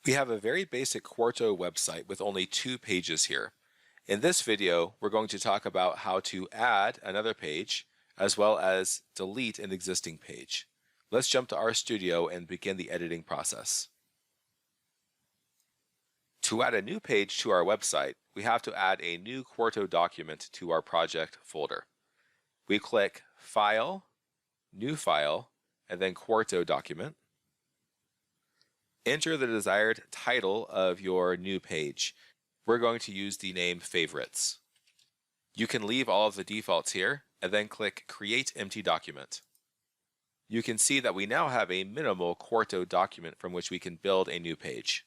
We have a very basic Quarto website with only 2 pages here. In this video, we're going to talk about how to add another page as well as delete an existing page. Let's jump to RStudio and begin the editing process. To add a new page to our website, we have to add a new Quarto document to our project folder. We click File, New File, and then Quarto Document. Enter the desired title of your new page. We're going to use the name Favorites. You can leave all of the defaults here and then click Create Empty Document. You can see that we now have a minimal Quarto document from which we can build a new page.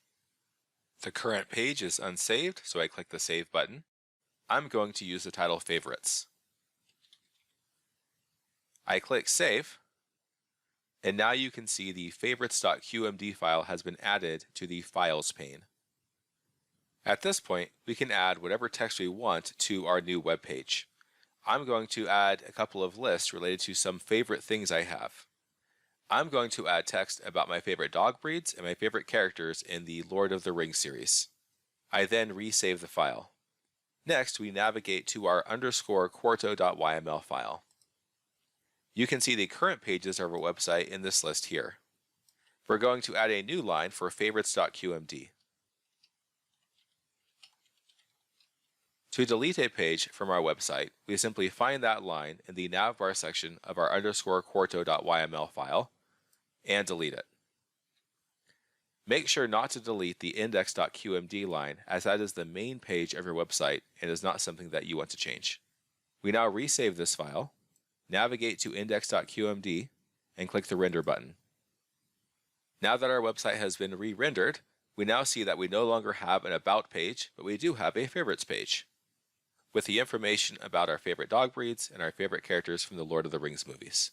The current page is unsaved, so I click the Save button. I'm going to use the title Favorites. I click Save, and now you can see the favorites.qmd file has been added to the Files pane. At this point, we can add whatever text we want to our new web page. I'm going to add a couple of lists related to some favorite things I have. I'm going to add text about my favorite dog breeds and my favorite characters in the Lord of the Rings series. I then resave the file. Next, we navigate to our _quarto.yml file. You can see the current pages of our website in this list here. We're going to add a new line for favorites.qmd. To delete a page from our website, we simply find that line in the navbar section of our _quarto.yml file and delete it. Make sure not to delete the index.qmd line, as that is the main page of your website and is not something that you want to change. We now resave this file, navigate to index.qmd, and click the Render button. Now that our website has been re-rendered, we now see that we no longer have an About page, but we do have a Favorites page, with the information about our favorite dog breeds and our favorite characters from the Lord of the Rings movies.